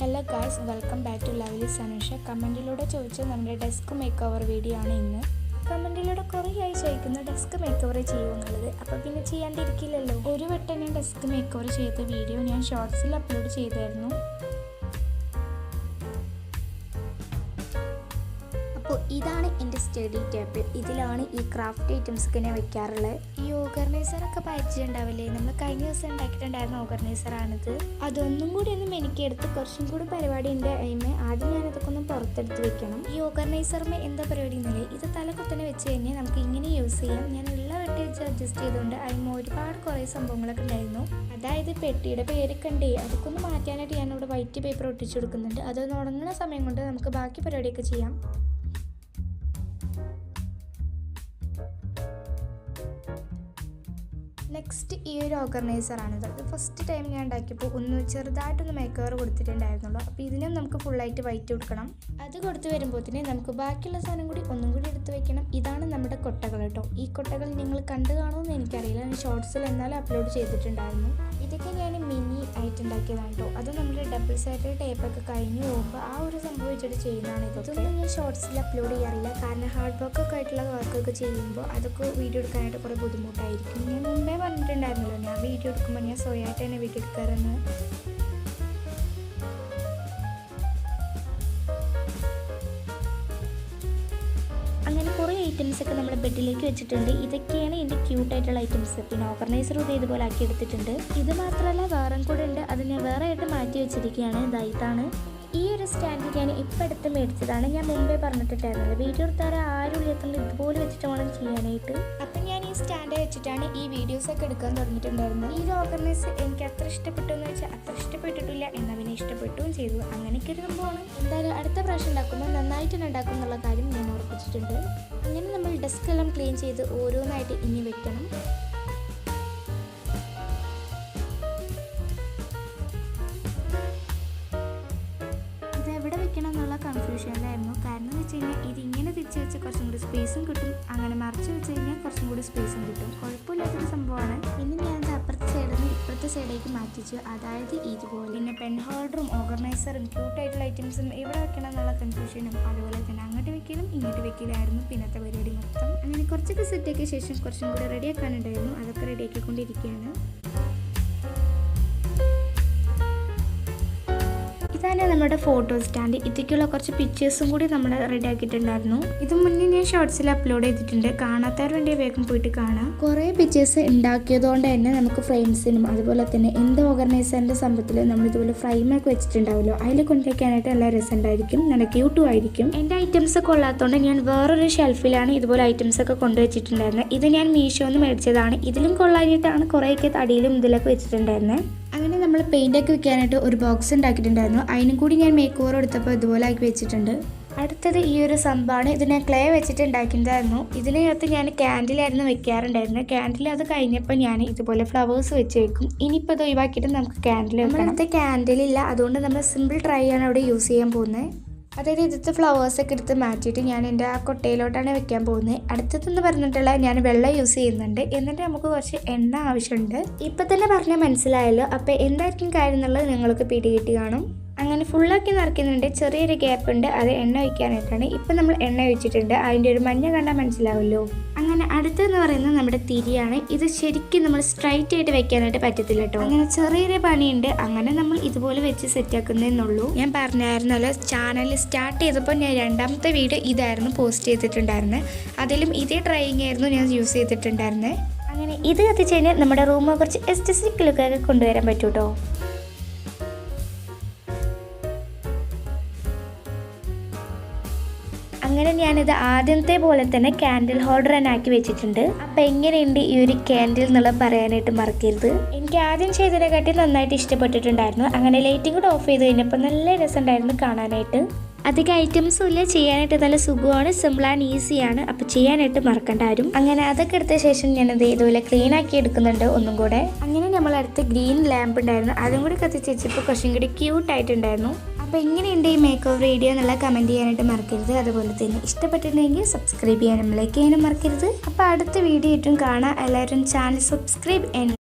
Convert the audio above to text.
Hello guys, welcome back to lovely Sanusha. കമൻറ്റിലൂടെ ചോദിച്ച നമ്മുടെ ഡെസ്ക് മേക്ക് ഓവർ വീഡിയോ ആണ് ഇന്ന്. കമൻറ്റിലൂടെ കുറേ ആയി ചോദിക്കുന്നു ഡെസ്ക് മേക്ക് ഓവർ ചെയ്യുമെന്നുള്ളത്. അപ്പോൾ പിന്നെ ചെയ്യാണ്ടിരിക്കില്ലല്ലോ. ഒരു വട്ടം ഞാൻ ഡെസ്ക് മേക്ക് ഓവർ ചെയ്ത വീഡിയോ ഞാൻ ഷോർട്സിൽ അപ്ലോഡ് ചെയ്തായിരുന്നു. അപ്പോൾ ഇതാണ് എൻ്റെ സ്റ്റഡി ടേബിൾ. ഇതിലാണ് ഈ ക്രാഫ്റ്റ് ഐറ്റംസൊക്കെ ഞാൻ വെക്കാറുള്ളത്. ഈ ഓർഗനൈസറൊക്കെ പരിചയമുണ്ടാവില്ലേ? നമ്മൾ കഴിഞ്ഞ ദിവസം ഉണ്ടാക്കിയിട്ടുണ്ടായിരുന്ന ഓർഗനൈസറാണിത്. അതൊന്നും കൂടി ഒന്ന് മെനിക്കെടുത്ത് കുറച്ചും കൂടി പരിപാടി ഉണ്ട്. അതിന് ആദ്യം ഞാനതൊക്കെ ഒന്ന് പുറത്തെടുത്ത് വെക്കണം. ഈ ഓർഗനൈസറിന് എന്താ പരിപാടി എന്നല്ലേ, ഇത് തലക്കുത്തനെ വെച്ച് കഴിഞ്ഞാൽ നമുക്ക് ഇങ്ങനെ യൂസ് ചെയ്യാം. ഞാൻ ഉള്ള വെട്ടി വെച്ച് അഡ്ജസ്റ്റ് ചെയ്തുകൊണ്ട് അതിന് ഒരുപാട് കുറേ സംഭവങ്ങളൊക്കെ ഉണ്ടായിരുന്നു. അതായത് പെട്ടിയുടെ പേരൊക്കെ ഉണ്ട്. അതൊക്കെ ഒന്ന് മാറ്റാനായിട്ട് ഞാനിവിടെ വൈറ്റ് പേപ്പർ ഒട്ടിച്ചു കൊടുക്കുന്നുണ്ട്. അതൊന്ന് ഉണങ്ങുന്ന സമയം കൊണ്ട് നമുക്ക് ബാക്കി പരിപാടിയൊക്കെ ചെയ്യാം. നെക്സ്റ്റ് ഈ ഒരു ഓർഗനൈസറാണിത്. അത് ഫസ്റ്റ് ടൈം ഞാൻ ഉണ്ടാക്കിയപ്പോൾ ഒന്ന് ചെറുതായിട്ടൊന്ന് മേക്ക് ഓവർ കൊടുത്തിട്ടുണ്ടായിരുന്നുള്ളൂ. അപ്പോൾ ഇതിനും നമുക്ക് ഫുള്ളായിട്ട് വൈറ്റ് കൊടുക്കണം. അത് കൊടുത്ത് വരുമ്പോഴത്തേന് നമുക്ക് ബാക്കിയുള്ള സാധനം കൂടി ഒന്നും കൂടി എടുത്ത് വെക്കണം. ഇതാണ് നമ്മുടെ കൊട്ടകൾ കേട്ടോ. ഈ കൊട്ടകൾ നിങ്ങൾ കണ്ടു കാണുമെന്ന് എനിക്കറിയില്ല. ഞാൻ ഷോർട്സിൽ എന്നാലും അപ്ലോഡ് ചെയ്തിട്ടുണ്ടായിരുന്നു. ഇതൊക്കെ ഞാൻ മിനി ആയിട്ട് ഉണ്ടാക്കിയതാണ് കേട്ടോ. അത് നമ്മുടെ ഡബിൾ സൈഡ് ടേപ്പൊക്കെ കഴിഞ്ഞ് പോകുമ്പോൾ ആ ഒരു സംഭവം വെച്ചിട്ട് ചെയ്യുന്നതാണ്. ഇതൊന്നും ഞാൻ ഷോർട്സിൽ അപ്ലോഡ് ചെയ്യാറില്ല. കാരണം ഹാർഡ് വർക്കൊക്കെ ആയിട്ടുള്ള വർക്കൊക്കെ ചെയ്യുമ്പോൾ അതൊക്കെ വീഡിയോ എടുക്കാനായിട്ട് കുറേ ബുദ്ധിമുട്ടായിരിക്കും. ഞാൻ മുമ്പേ പറഞ്ഞിട്ടുണ്ടായിരുന്നല്ലോ, ഞാൻ വീഡിയോ എടുക്കുമ്പോൾ ഞാൻ സ്വയമായിട്ട് തന്നെ വീഡിയോ എടുക്കാറെന്ന്. അങ്ങനെ കുറേ ഐറ്റംസൊക്കെ നമ്മുടെ ബെഡിലേക്ക് വെച്ചിട്ടുണ്ട്. ഇതൊക്കെയാണ് എൻ്റെ ക്യൂട്ടായിട്ടുള്ള ഐറ്റംസ്. പിന്നെ ഓർഗനൈസർ ഇതുപോലെ ആക്കി എടുത്തിട്ടുണ്ട്. ഇത് മാത്രമല്ല വേറെ കൂടെ ഉണ്ട്. അത് ഞാൻ വേറെ ആയിട്ട് മാറ്റി വെച്ചിരിക്കുകയാണ്. ഇതാണ് ഈ ഒരു സ്റ്റാൻഡ് ഞാൻ ഇപ്പം അടുത്ത് മേടിച്ചതാണ്. ഞാൻ മുമ്പേ പറഞ്ഞിട്ടുണ്ടായിരുന്നത് വീഡിയോ എടുത്താൽ ആരും ഇല്ലാത്തത് ഇതുപോലെ വെച്ചിട്ട് വേണം ചെയ്യാനായിട്ട്. അപ്പം ഞാൻ ഈ സ്റ്റാൻഡ് വെച്ചിട്ടാണ് ഈ വീഡിയോസൊക്കെ എടുക്കാൻ തുടങ്ങിയിട്ടുണ്ടായിരുന്നത്. ഈ ഓർഗനൈസർ എനിക്ക് അത്ര ഇഷ്ടപ്പെട്ടു എന്ന് വെച്ചാൽ അത്ര ഇഷ്ടപ്പെട്ടിട്ടില്ല, എന്നാൽ പിന്നെ ഇഷ്ടപ്പെട്ടുകയും ചെയ്തു. അങ്ങനെയൊക്കെ ഒരു സംഭവമാണ്. എന്തായാലും അടുത്ത പ്രാവശ്യം ഉണ്ടാക്കുമ്പോൾ നന്നായിട്ട് തന്നെ ഉണ്ടാക്കും എന്നുള്ള കാര്യം ഞാൻ ഉറപ്പിച്ചിട്ടുണ്ട്. അങ്ങനെ നമ്മൾ ഡെസ്ക് എല്ലാം ക്ലീൻ ചെയ്ത് ഓരോന്നായിട്ട് ഇനി വെക്കണം. എവിടെ വെക്കണം എന്നുള്ള കൺഫ്യൂഷനിലായിരുന്നു. കാരണം എന്ന് വെച്ച് കഴിഞ്ഞാൽ ഇതിങ്ങനെ തിരിച്ച് വെച്ച് കുറച്ചും കൂടി സ്പേസും കിട്ടും, അങ്ങനെ മറിച്ച് വെച്ച് കഴിഞ്ഞാൽ കുറച്ചും കൂടി സ്പേസും കിട്ടും. കുഴപ്പമില്ലാത്തൊരു സംഭവമാണ്. പിന്നെ ഞാനത് അപ്പുറത്തെ സൈഡിൽ നിന്ന് ഇപ്പുറത്തെ സൈഡിലേക്ക് മാറ്റിച്ചു. അതായത് ഇതുപോലെ പിന്നെ പെൻ ഹോൾഡറും ഓർഗനൈസറും ക്യൂട്ടായിട്ടുള്ള ഐറ്റംസും എവിടെ വെക്കണം എന്നുള്ള കൺഫ്യൂഷനും അതുപോലെ തന്നെ അങ്ങോട്ട് വെക്കലും ഇങ്ങോട്ട് വെക്കലായിരുന്നു പിന്നത്തെ പരിപാടി മൊത്തം. അങ്ങനെ കുറച്ചൊക്കെ സെറ്റാക്കിയ ശേഷം കുറച്ചും കൂടി റെഡിയാക്കാനുണ്ടായിരുന്നു. അതൊക്കെ റെഡിയാക്കിക്കൊണ്ടിരിക്കുകയാണ്. ഇതാണ് നമ്മുടെ ഫോട്ടോ സ്റ്റാൻഡ്. ഇതിലേക്കുള്ള കുറച്ച് പിക്ചേഴ്സും കൂടി നമ്മൾ റെഡി ആക്കിയിട്ടുണ്ടായിരുന്നു. ഇത് മുന്നേ ഞാൻ ഷോർട്സിൽ അപ്ലോഡ് ചെയ്തിട്ടുണ്ട്. കാണാത്തവർ വേണ്ടി വേഗം പോയിട്ട് കാണാം. കുറേ പിക്ചേഴ്സ് ഉണ്ടാക്കിയതുകൊണ്ട് തന്നെ നമുക്ക് ഫ്രെയിംസിനും അതുപോലെ തന്നെ എന്ത് ഓർഗനൈസറിൻ്റെ സംഭവത്തിൽ നമ്മൾ ഇതുപോലെ ഫ്രെയിമൊക്കെ വെച്ചിട്ടുണ്ടാവുമല്ലോ, അതിൽ കൊണ്ടുവയ്ക്കാനായിട്ട് നല്ല രസമുണ്ടായിരിക്കും, നല്ല ക്യൂട്ടും ആയിരിക്കും. എൻ്റെ ഐറ്റംസ് ഒക്കെ ഉള്ളാത്തതുകൊണ്ട് ഞാൻ വേറൊരു ഷെൽഫിലാണ് ഇതുപോലെ ഐറ്റംസ് ഒക്കെ കൊണ്ടുവച്ചിട്ടുണ്ടായിരുന്നത്. ഇത് ഞാൻ മീഷോന്ന് മേടിച്ചതാണ്. ഇതിലും കൊള്ളാനായിട്ടാണ് കുറേയൊക്കെ അടിയിലും ഇതിലൊക്കെ വെച്ചിട്ടുണ്ടായിരുന്നത്. അങ്ങനെ നമ്മൾ പെയിൻ്റൊക്കെ വെക്കാനായിട്ട് ഒരു ബോക്സ് ഉണ്ടാക്കിയിട്ടുണ്ടായിരുന്നു. അതിനും കൂടി ഞാൻ മേക്ക് ഓവർ എടുത്തപ്പോൾ ഇതുപോലെ ആക്കി വെച്ചിട്ടുണ്ട്. അടുത്തത് ഈ ഒരു സംഭവമാണ്. ഇത് ഞാൻ ക്ലേ വെച്ചിട്ട് ഉണ്ടാക്കിയതായിരുന്നു. ഇതിനകത്ത് ഞാൻ ക്യാൻഡിലായിരുന്നു വെക്കാറുണ്ടായിരുന്നത്. ക്യാൻഡിൽ അത് കഴിഞ്ഞപ്പോൾ ഞാൻ ഇതുപോലെ ഫ്ലവേഴ്സ് വെച്ച് വെക്കും. ഇനിയിപ്പോൾ ഇത് ഒഴിവാക്കിയിട്ട് നമുക്ക് ക്യാൻഡിൽ വെക്കണം. നമ്മളടുത്ത് ക്യാൻഡിലില്ല, അതുകൊണ്ട് നമ്മൾ സിമ്പിൾ ട്രൈ ആണ് അവിടെ യൂസ് ചെയ്യാൻ പോകുന്നത്. അതായത് ഇതിലത്തെ ഫ്ലവേഴ്സൊക്കെ എടുത്ത് മാറ്റിയിട്ട് ഞാൻ എൻ്റെ ആ കൊട്ടയിലോട്ടാണ് വെക്കാൻ പോകുന്നത്. അടുത്തതെന്ന് പറഞ്ഞിട്ടുള്ള ഞാൻ വെള്ളം യൂസ് ചെയ്യുന്നുണ്ട്. എന്നിട്ട് നമുക്ക് കുറച്ച് എണ്ണ ആവശ്യമുണ്ട്. ഇപ്പം തന്നെ പറഞ്ഞാൽ മനസ്സിലായല്ലോ. അപ്പോൾ എന്തായിരിക്കും കാര്യം എന്നുള്ളത് നിങ്ങൾക്ക് പിടികിട്ടി കാണും. അങ്ങനെ ഫുള്ളാക്കി നിറയ്ക്കുന്നുണ്ട്. ചെറിയൊരു ഗ്യാപ്പ് ഉണ്ട്, അത് എണ്ണ ഒഴിക്കാനായിട്ടാണ്. ഇപ്പം നമ്മൾ എണ്ണ ഒഴിച്ചിട്ടുണ്ട്. അതിൻ്റെ ഒരു മഞ്ഞ കണ്ടാൽ മനസ്സിലാവുമല്ലോ. അങ്ങനെ അടുത്തെന്ന് പറയുന്നത് നമ്മുടെ തിരിയാണ്. ഇത് ശരിക്കും നമ്മൾ സ്ട്രൈറ്റ് ആയിട്ട് വെക്കാനായിട്ട് പറ്റത്തില്ല കേട്ടോ. അങ്ങനെ ചെറിയൊരു പണിയുണ്ട്. അങ്ങനെ നമ്മൾ ഇതുപോലെ വെച്ച് സെറ്റാക്കുന്നതെന്നുള്ളൂ. ഞാൻ പറഞ്ഞായിരുന്നല്ലോ, ചാനൽ സ്റ്റാർട്ട് ചെയ്തപ്പോൾ ഞാൻ രണ്ടാമത്തെ വീഡിയോ ഇതായിരുന്നു പോസ്റ്റ് ചെയ്തിട്ടുണ്ടായിരുന്നത്. അതിലും ഇതേ ഡ്രൈയിങ് ആയിരുന്നു ഞാൻ യൂസ് ചെയ്തിട്ടുണ്ടായിരുന്നത്. അങ്ങനെ ഇത് കത്തിച്ച് കഴിഞ്ഞാൽ നമ്മുടെ റൂമ് കുറച്ച് എസ്തെറ്റിക് ലുക്കൊക്കെ കൊണ്ടുവരാൻ പറ്റും കേട്ടോ. അങ്ങനെ ഞാനിത് ആദ്യത്തെ പോലെ തന്നെ ക്യാൻഡിൽ ഹോൾഡർ തന്നെ ആക്കി വെച്ചിട്ടുണ്ട്. അപ്പം എങ്ങനെയുണ്ട് ഈ ഒരു ക്യാൻഡിൽ എന്നുള്ളത് പറയാനായിട്ട് മറക്കരുത്. എനിക്ക് ആദ്യം ചെയ്തതിനെക്കാട്ടി നന്നായിട്ട് ഇഷ്ടപ്പെട്ടിട്ടുണ്ടായിരുന്നു. അങ്ങനെ ലൈറ്റും കൂടെ ഓഫ് ചെയ്ത് കഴിഞ്ഞപ്പോൾ നല്ല രസമുണ്ടായിരുന്നു കാണാനായിട്ട്. അധികം ഐറ്റംസും ഇല്ല, ചെയ്യാനായിട്ട് നല്ല സുഖമാണ്, സിമ്പിൾ ആൻഡ് ഈസിയാണ്. അപ്പോൾ ചെയ്യാനായിട്ട് മറക്കണ്ട ആരും. അങ്ങനെ അതൊക്കെ എടുത്ത ശേഷം ഞാനത് ഇതുപോലെ ക്ലീൻ ആക്കി എടുക്കുന്നുണ്ട് ഒന്നും കൂടെ. അങ്ങനെ നമ്മളടുത്ത് ഗ്രീൻ ലാമ്പ് ഉണ്ടായിരുന്നു, അതും കൂടി കത്തിച്ച് വെച്ചപ്പോൾ കുറച്ചും കൂടി ക്യൂട്ടായിട്ടുണ്ടായിരുന്നു. അപ്പോൾ എങ്ങനെയുണ്ട് ഈ മേക്ക് ഓവർ വീഡിയോ എന്നുള്ള കമൻറ്റ് ചെയ്യാനായിട്ട് മറക്കരുത്. അതുപോലെ തന്നെ ഇഷ്ടപ്പെട്ടിട്ടുണ്ടെങ്കിൽ സബ്സ്ക്രൈബ് ചെയ്യാനും ലൈക്ക് ചെയ്യാനും മറക്കരുത്. അപ്പോൾ അടുത്ത വീഡിയോ ആയിട്ടും കാണാം. എല്ലാവരും ചാനൽ സബ്സ്ക്രൈബ് ചെയ്യാൻ